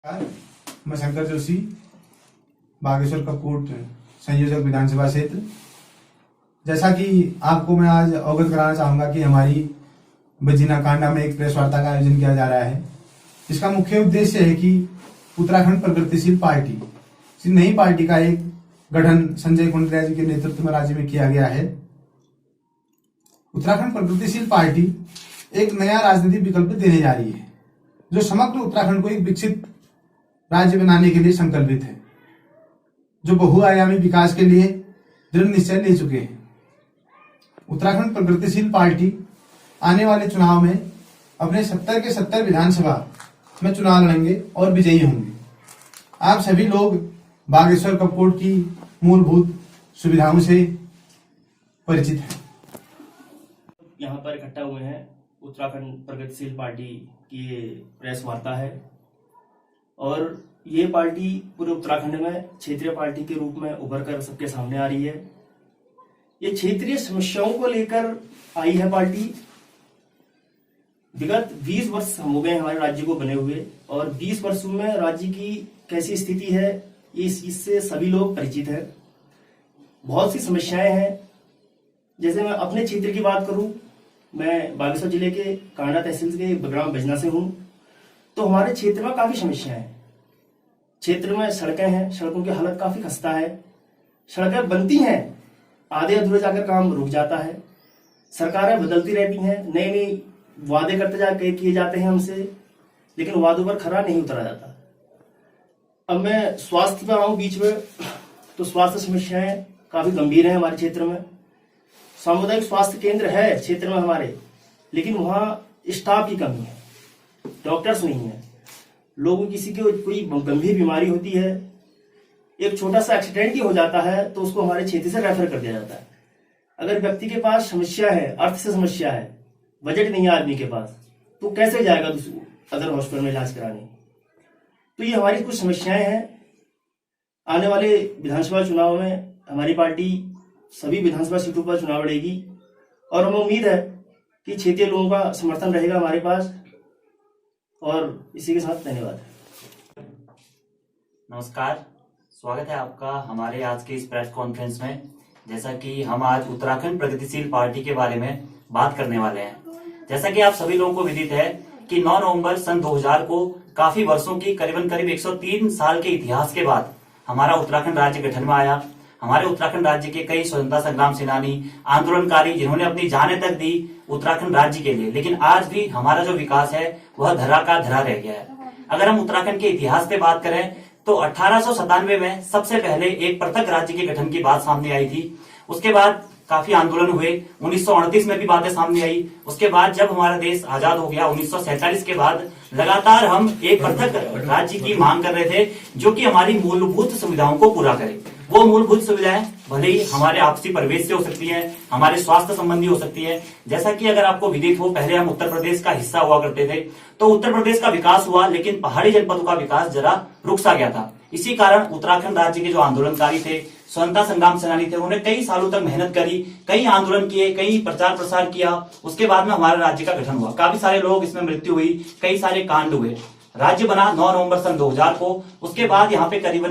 मैं शंकर जोशी, बागेश्वर कपकोट संयोजक विधानसभा क्षेत्र। जैसा कि आपको मैं आज अवगत कराना चाहूंगा कि हमारी बजीना कांडा में एक प्रेस वार्ता का आयोजन किया जा रहा है। इसका मुख्य उद्देश्य है कि उत्तराखंड प्रगतिशील पार्टी, इस नई पार्टी का एक गठन संजय कुंडलिया जी के नेतृत्व में राज्य में किया गया है। उत्तराखंड प्रगतिशील पार्टी एक नया राजनीतिक विकल्प देने जा रही है, जो समग्र उत्तराखंड को एक विकसित राज्य बनाने के लिए संकल्पित है, जो बहुआयामी विकास के लिए दृढ़ निश्चय ले चुके हैं। उत्तराखंड प्रगतिशील पार्टी आने वाले चुनाव में अपने 70 के 70 विधानसभा में चुनाव लड़ेंगे और विजयी होंगे। आप सभी लोग बागेश्वर कपकोट की मूलभूत सुविधाओं से परिचित हैं। यहाँ पर इकट्ठा हुए हैं। उत्तराखंड प्रगतिशील पार्टी की ये प्रेस वार्ता है और ये पार्टी पूरे उत्तराखंड में क्षेत्रीय पार्टी के रूप में उभर कर सबके सामने आ रही है। ये क्षेत्रीय समस्याओं को लेकर आई है पार्टी। विगत 20 वर्ष हो गए हमारे राज्य को बने हुए और 20 वर्षों में राज्य की कैसी स्थिति है इससे सभी लोग परिचित हैं। बहुत सी समस्याएं हैं। जैसे मैं अपने क्षेत्र की बात करूं, मैं बागेश्वर जिले के कांडा तहसील के ग्राम बजना से हूं, तो हमारे क्षेत्र में काफी समस्याएं हैं। क्षेत्र में सड़कें हैं, सड़कों की हालत काफी खस्ता है। सड़कें बनती हैं, आधे अधूरे जाकर काम रुक जाता है। सरकारें बदलती रहती हैं, नए नए वादे करते किए जाते हैं हमसे, लेकिन वादों पर खरा नहीं उतरा जाता। अब मैं स्वास्थ्य पे आऊं बीच में, तो स्वास्थ्य समस्याएं काफी गंभीर हैं हमारे क्षेत्र में। सामुदायिक स्वास्थ्य केंद्र है क्षेत्र में हमारे, लेकिन वहां स्टाफ की कमी है, डॉक्टर्स नहीं है। लोगों किसी को कोई गंभीर बीमारी होती है, एक छोटा सा एक्सीडेंट ही हो जाता है तो उसको हमारे क्षेत्र से रेफर कर दिया जाता है। अगर व्यक्ति के पास समस्या है, अर्थ से समस्या है, बजट नहीं है आदमी के पास, तो कैसे जाएगा अदर हॉस्पिटल में इलाज कराने। तो ये हमारी कुछ समस्याएं हैं। आने वाले विधानसभा चुनाव में हमारी पार्टी सभी विधानसभा सीटों पर चुनाव लड़ेगी और हमें उम्मीद है कि क्षेत्रीय लोगों का समर्थन रहेगा हमारे पास। और इसी के साथ धन्यवाद। नमस्कार, स्वागत है आपका हमारे आज के इस प्रेस कॉन्फ्रेंस में। जैसा कि हम आज उत्तराखंड प्रगतिशील पार्टी के बारे में बात करने वाले हैं। जैसा कि आप सभी लोगों को विदित है कि 9 नवंबर सन 2000 को काफी वर्षों की करीब 103 साल के इतिहास के बाद हमारा उत्तराखंड राज्य गठन में आया। हमारे उत्तराखंड राज्य के कई स्वतंत्रता संग्राम सेनानी, आंदोलनकारी, जिन्होंने अपनी जानें तक दी उत्तराखंड राज्य के लिए, लेकिन आज भी हमारा जो विकास है वह धरा का धरा रह गया है। अगर हम उत्तराखंड के इतिहास पे बात करें तो 1897 में सबसे पहले एक पृथक राज्य के गठन की बात सामने आई थी। उसके बाद काफी आंदोलन हुए। 1938 में भी बातें सामने आई। उसके बाद जब हमारा देश आजाद हो गया 1947 के बाद लगातार हम एक पृथक राज्य की मांग कर रहे थे, जो कि हमारी मूलभूत सुविधाओं को पूरा करे। वो मूलभूत सुविधाएं भले ही हमारे आपसी परिवेश से हो सकती है, हमारे स्वास्थ्य संबंधी हो सकती है। जैसा कि अगर आपको विदित हो, पहले हम उत्तर प्रदेश का हिस्सा हुआ करते थे, तो उत्तर प्रदेश का विकास हुआ, लेकिन पहाड़ी जनपदों का विकास जरा रुक सा गया था। इसी कारण उत्तराखंड राज्य के जो आंदोलनकारी थे, स्वतंत्रता संग्राम सेनानी थे, उन्होंने कई सालों तक मेहनत करी, कई आंदोलन किए, कई प्रचार प्रसार किया। उसके बाद में हमारे राज्य का गठन हुआ। काफी सारे लोग इसमें मृत्यु हुई, कई सारे कांड हुए। राज्य बना 9 नवंबर सन 2000 को। उसके बाद यहाँ पे करीब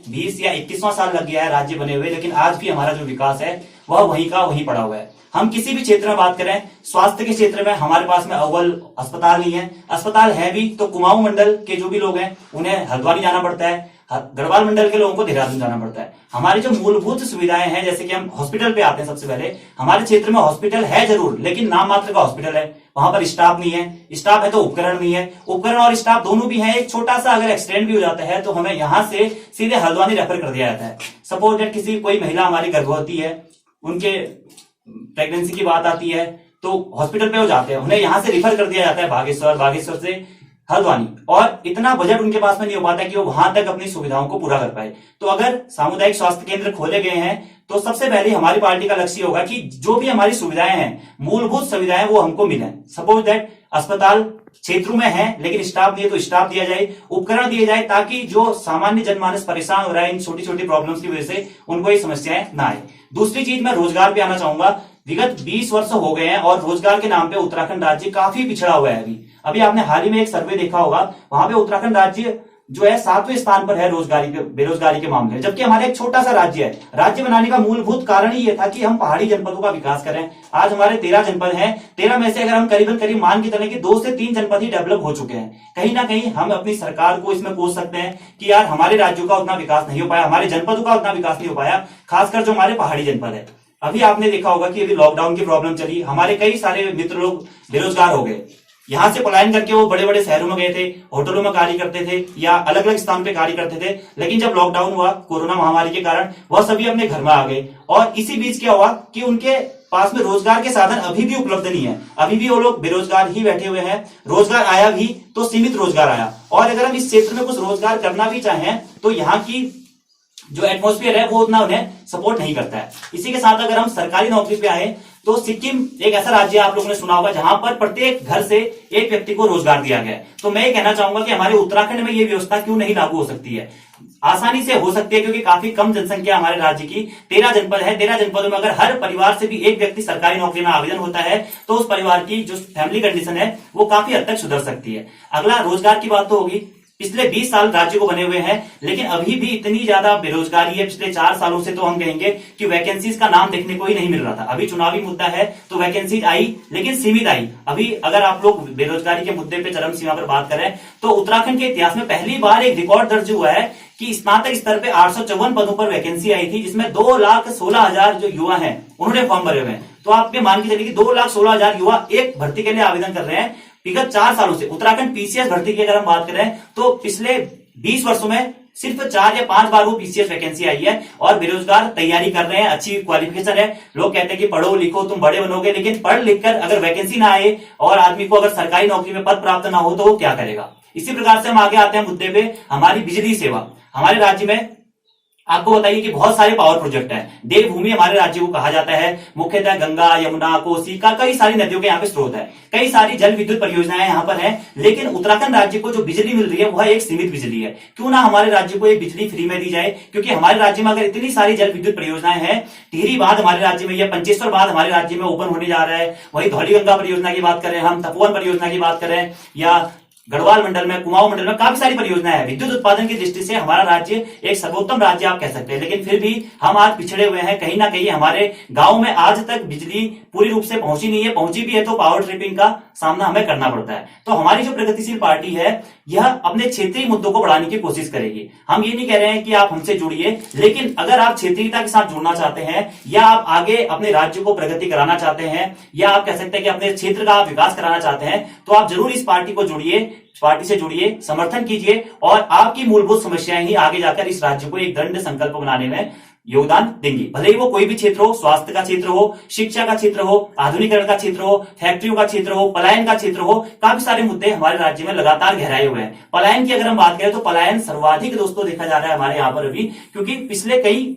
20 या 21वां साल लग गया है राज्य बने हुए, लेकिन आज भी हमारा जो विकास है वह वहीं का वहीं पड़ा हुआ है। हम किसी भी क्षेत्र में बात करें, स्वास्थ्य के क्षेत्र में हमारे पास में अव्वल अस्पताल नहीं है। अस्पताल है भी तो कुमाऊं मंडल के जो भी लोग हैं उन्हें हल्द्वानी जाना पड़ता है, गढ़वाल मंडल के लोगों को देहरादून जाना पड़ता है। हमारी जो मूलभूत सुविधाएं हैं, जैसे कि हम हॉस्पिटल पे आते हैं, सबसे पहले हमारे क्षेत्र में हॉस्पिटल है जरूर, लेकिन नाम मात्र का हॉस्पिटल है। वहां पर स्टाफ नहीं है, स्टाफ है तो उपकरण नहीं है। उपकरण और स्टाफ दोनों भी है। एक छोटा सा अगर एक्सीडेंट भी हो जाता है तो हमें यहाँ से सीधे हल्द्वानी रेफर कर दिया जाता है। सपोज दैट किसी कोई महिला हमारी गर्भवती है, उनके प्रेगनेंसी की बात आती है तो हॉस्पिटल पे हो जाते हैं, उन्हें यहाँ से रिफर कर दिया जाता है बागेश्वर से हल्द्वानी, और इतना बजट उनके पास में नहीं हो पाता कि वो वहां तक अपनी सुविधाओं को पूरा कर पाए। तो अगर सामुदायिक स्वास्थ्य केंद्र खोले गए हैं तो सबसे पहले हमारी पार्टी का लक्ष्य होगा कि जो भी हमारी सुविधाएं हैं, मूलभूत सुविधाएं, वो हमको मिले। सपोज दैट अस्पताल क्षेत्रों में है लेकिन स्टाफ नहीं है तो स्टाफ दिया जाए, उपकरण दिए जाए, ताकि जो सामान्य जनमानस परेशान हो रहा है इन छोटी छोटी प्रॉब्लम्स की वजह से, उनको ये समस्याएं ना आए। दूसरी चीज, मैं रोजगार पे आना चाहूंगा। विगत 20 वर्ष हो गए हैं और रोजगार के नाम पे उत्तराखंड राज्य काफी पिछड़ा हुआ है। अभी आपने हाल ही में एक सर्वे देखा होगा, वहां पे उत्तराखंड राज्य जो है 7वें स्थान पर है बेरोजगारी के मामले में, जबकि हमारा एक छोटा सा राज्य है। राज्य बनाने का मूलभूत कारण ही ये था कि हम पहाड़ी जनपदों का विकास करें। आज हमारे 13 जनपद हैं, 13 में से अगर हम करीब मान के चलें कि 2 से 3 जनपद ही डेवलप हो चुके हैं। कहीं ना कहीं हम अपनी सरकार को इसमें कोस सकते हैं कि यार हमारे राज्यों का उतना विकास नहीं हो पाया, हमारे जनपदों का उतना विकास नहीं हो पाया, खासकर जो हमारे पहाड़ी जनपद है। अभी आपने देखा होगा कि अभी लॉकडाउन की प्रॉब्लम चली, हमारे कई सारे मित्र लोग बेरोजगार हो गए, यहां से पलायन करके वो बड़े बड़े शहरों में गए थे, होटलों में कार्य करते थे या अलग अलग स्थान पे कार्य करते थे। लेकिन जब लॉकडाउन हुआ कोरोना महामारी के कारण, वह सभी अपने घर में आ गए और इसी बीच क्या हुआ कि उनके पास में रोजगार के साधन अभी भी उपलब्ध नहीं है, अभी भी वो लोग बेरोजगार ही बैठे हुए हैं। रोजगार आया भी तो सीमित रोजगार आया, और अगर हम इस क्षेत्र में कुछ रोजगार करना भी चाहें तो यहाँ की जो एटमॉस्फेयर है वो उतना उन्हें सपोर्ट नहीं करता है। इसी के साथ अगर हम सरकारी नौकरी पे आए तो सिक्किम एक ऐसा राज्य है, आप लोगों ने सुना होगा, जहां पर प्रत्येक घर से एक व्यक्ति को रोजगार दिया गया है। तो मैं ये कहना चाहूंगा कि हमारे उत्तराखंड में ये व्यवस्था क्यों नहीं लागू हो सकती है। आसानी से हो सकती है, क्योंकि काफी कम जनसंख्या हमारे राज्य की, 13 जनपद है। 13 जनपदों में अगर हर परिवार से भी एक व्यक्ति सरकारी नौकरी में आवेदन होता है तो उस परिवार की जो फैमिली कंडीशन है वो काफी हद तक सुधर सकती है। अगला रोजगार की बात तो होगी। पिछले 20 साल राज्य को बने हुए हैं, लेकिन अभी भी इतनी ज्यादा बेरोजगारी है। पिछले 4 सालों से तो हम कहेंगे कि वैकेंसीज का नाम देखने को ही नहीं मिल रहा था। अभी चुनावी मुद्दा है तो वैकेंसीज आई, लेकिन सीमित आई। अभी अगर आप लोग बेरोजगारी के मुद्दे पे चरम सीमा पर बात करें तो उत्तराखंड के इतिहास में पहली बार एक रिकॉर्ड दर्ज हुआ है कि स्नातक स्तर पे 854 पदों पर वैकेंसी आई थी, जिसमें 2,16,000 जो युवा हैं उन्होंने फॉर्म भरे हुए हैं। तो आप मान के चलिए कि 2,16,000 युवा एक भर्ती के लिए आवेदन कर रहे हैं। विगत 4 सालों से उत्तराखंड पीसीएस भर्ती की अगर हम बात करें तो पिछले 20 वर्षों में सिर्फ 4 या 5 बार वो पीसीएस वैकेंसी आई है, और बेरोजगार तैयारी कर रहे हैं, अच्छी क्वालिफिकेशन है। लोग कहते हैं कि पढ़ो लिखो तुम बड़े बनोगे, लेकिन पढ़ लिख कर अगर वैकेंसी ना आए और आदमी को अगर सरकारी नौकरी में पद प्राप्त ना हो तो वो क्या करेगा। इसी प्रकार से हम आगे आते हैं मुद्दे पे, हमारी बिजली सेवा। हमारे राज्य में आपको बताइए कि बहुत सारे पावर प्रोजेक्ट हैं। देवभूमि हमारे राज्य को कहा जाता है। मुख्यतः गंगा, यमुना, कोसी का कई सारी नदियों के यहाँ पे स्रोत है, कई सारी जल विद्युत परियोजनाएं यहाँ पर हैं। लेकिन उत्तराखंड राज्य को जो बिजली मिल रही है वह एक सीमित बिजली है। क्यों ना हमारे राज्य को एक बिजली फ्री में दी जाए, क्योंकि हमारे राज्य में अगर इतनी सारी जल विद्युत परियोजनाएं हैं, टिहरी बांध हमारे राज्य में या पंचेश्वर बांध हमारे राज्य में ओपन होने जा रहा है, वही धौलीगंगा परियोजना की बात करें, हम तपोवन परियोजना की बात करें, या गढ़वाल मंडल में, कुमाऊं मंडल में काफी सारी परियोजनाएं हैं। विद्युत उत्पादन की दृष्टि से हमारा राज्य एक सर्वोत्तम राज्य आप कह सकते हैं, लेकिन फिर भी हम आज पिछड़े हुए हैं। कहीं ना कहीं हमारे गांव में आज तक बिजली पूरी रूप से पहुंची नहीं है, पहुंची भी है तो पावर ट्रिपिंग का सामना हमें करना पड़ता है। तो हमारी जो प्रगतिशील पार्टी है यह अपने क्षेत्रीय मुद्दों को बढ़ाने की कोशिश करेगी। हम ये नहीं कह रहे हैं कि आप हमसे जुड़िए, लेकिन अगर आप क्षेत्रीयता के साथ जुड़ना चाहते हैं, या आप आगे अपने राज्य को प्रगति कराना चाहते हैं, या आप कह सकते हैं कि अपने क्षेत्र का आप विकास कराना चाहते हैं, तो आप जरूर इस पार्टी को जुड़िए, पार्टी से जुड़िए, समर्थन कीजिए, और आपकी मूलभूत समस्याएं ही आगे जाकर इस राज्य को एक दृढ़ संकल्प बनाने में योगदान देंगी। भले ही वो कोई भी क्षेत्र हो, स्वास्थ्य का क्षेत्र हो, शिक्षा का क्षेत्र हो, आधुनिकरण का क्षेत्र हो, फैक्ट्रियों का क्षेत्र हो, पलायन का क्षेत्र हो, काफी सारे मुद्दे हमारे राज्य में लगातार गहराए हुए हैं। पलायन की अगर हम बात करें तो पलायन सर्वाधिक दोस्तों देखा जा रहा है हमारे यहाँ पर अभी, क्योंकि पिछले कई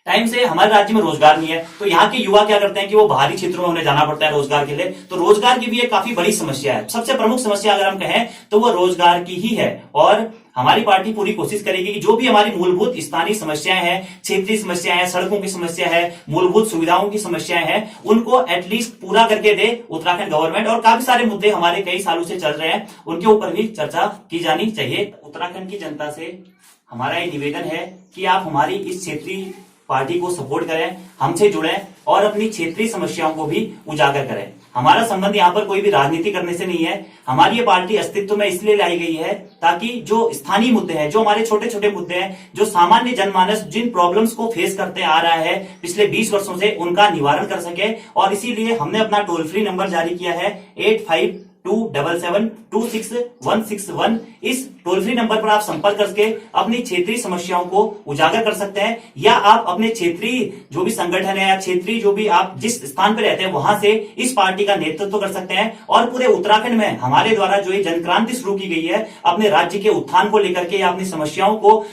टाइम से हमारे राज्य में रोजगार नहीं है। तो यहाँ के युवा क्या करते हैं कि वो बाहरी क्षेत्रों में उन्हें जाना पड़ता है रोजगार के लिए। तो रोजगार की भी एक काफी बड़ी समस्या है। सबसे प्रमुख समस्या अगर हम कहें तो वो रोजगार की ही है, और हमारी पार्टी पूरी कोशिश करेगी कि जो भी हमारी मूलभूत स्थानीय समस्याएं हैं, क्षेत्रीय समस्याएं हैं, सड़कों की समस्या है, मूलभूत सुविधाओं की समस्याएं हैं, उनको एटलीस्ट पूरा करके दे उत्तराखंड गवर्नमेंट। और काफी सारे मुद्दे हमारे कई सालों से चल रहे हैं, उनके ऊपर भी चर्चा की जानी चाहिए। उत्तराखंड की जनता से हमारा ये निवेदन है कि आप हमारी इस क्षेत्रीय पार्टी को सपोर्ट करें, हमसे जुड़ें और अपनी क्षेत्रीय समस्याओं को भी उजागर करें। हमारा संबंध यहाँ पर कोई भी राजनीति करने से नहीं है। हमारी ये पार्टी अस्तित्व में इसलिए लाई गई है ताकि जो स्थानीय मुद्दे हैं, जो हमारे छोटे छोटे मुद्दे हैं, जो सामान्य जनमानस जिन प्रॉब्लम्स को फेस करते आ रहा है पिछले 20 वर्षों से, उनका निवारण कर सके। और इसीलिए हमने अपना टोल फ्री नंबर जारी किया है 8527726161। इस टोल फ्री नंबर पर आप संपर्क करके अपनी क्षेत्रीय समस्याओं को उजागर कर सकते हैं, या आप अपने क्षेत्रीय जो भी संगठन है या क्षेत्रीय जो भी आप जिस स्थान पर रहते हैं वहां से इस पार्टी का नेतृत्व कर सकते हैं। और पूरे उत्तराखंड में हमारे द्वारा जो ये जनक्रांति शुरू की गई है अपने राज्य के उत्थान को लेकर के या अपनी समस्याओं को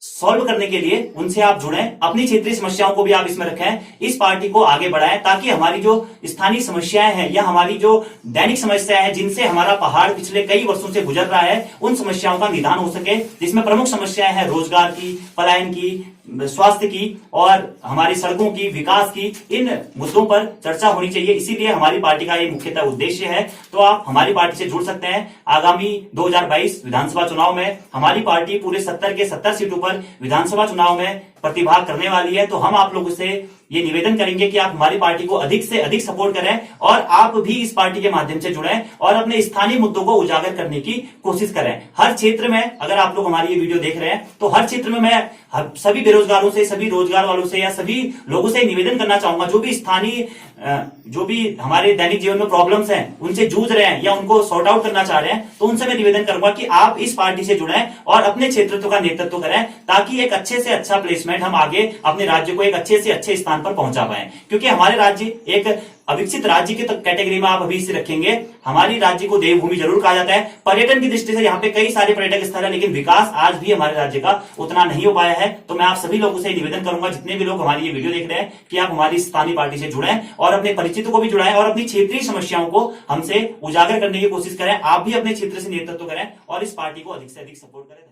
सॉल्व करने के लिए, उनसे आप जुड़ें, अपनी क्षेत्रीय समस्याओं को भी आप इसमें रखें, इस पार्टी को आगे बढ़ाएं, ताकि हमारी जो स्थानीय समस्याएं हैं या हमारी जो दैनिक समस्याएं हैं जिनसे हमारा पहाड़ पिछले कई वर्षों से गुजर रहा है, उन समस्याओं का निदान हो सके। जिसमें प्रमुख समस्याएं हैं रोजगार की, पलायन की, स्वास्थ्य की और हमारी सड़कों की, विकास की, इन मुद्दों पर चर्चा होनी चाहिए। इसीलिए हमारी पार्टी का ये मुख्यतः उद्देश्य है। तो आप हमारी पार्टी से जुड़ सकते हैं। आगामी 2022 विधानसभा चुनाव में हमारी पार्टी पूरे 70 के 70 सीटों पर विधानसभा चुनाव में प्रतिभाग करने वाली है। तो हम आप लोगों से ये निवेदन करेंगे कि आप हमारी पार्टी को अधिक से अधिक सपोर्ट करें और आप भी इस पार्टी के माध्यम से जुड़ें और अपने स्थानीय मुद्दों को उजागर करने की कोशिश करें। हर क्षेत्र में, अगर आप लोग हमारी ये वीडियो देख रहे हैं, तो हर क्षेत्र में मैं सभी बेरोजगारों से, सभी रोजगार वालों से या सभी लोगों से निवेदन करना चाहूंगा, जो भी स्थानीय, जो भी हमारे दैनिक जीवन में प्रॉब्लम्स हैं, उनसे जूझ रहे हैं या उनको सॉर्ट आउट करना चाह रहे हैं, तो उनसे मैं निवेदन करूंगा कि आप इस पार्टी से जुड़ें और अपने क्षेत्र का नेतृत्व करें, ताकि एक अच्छे से अच्छा प्लेसमेंट हम आगे अपने राज्य को एक अच्छे से अच्छे स्थान पर पहुंचा पाए। क्योंकि हमारे राज्य एक अविकसित राज्य की कैटेगरी में आप अभी से रखेंगे। हमारी राज्य को देवभूमि जरूर कहा जाता है। पर्यटन की दृष्टि से यहाँ पे कई सारे पर्यटक स्थल है, लेकिन विकास आज भी हमारे राज्य का उतना नहीं हो पाया है। तो मैं आप सभी लोगों से निवेदन करूंगा, जितने भी लोग हमारी ये वीडियो देख रहे हैं, कि आप हमारी स्थानीय पार्टी से जुड़ें और अपने परिचितों को भी जुड़ाएं और अपनी क्षेत्रीय समस्याओं को हमसे उजागर करने की कोशिश करें। आप भी अपने क्षेत्र से नेतृत्व करें और इस पार्टी को अधिक से अधिक सपोर्ट करें।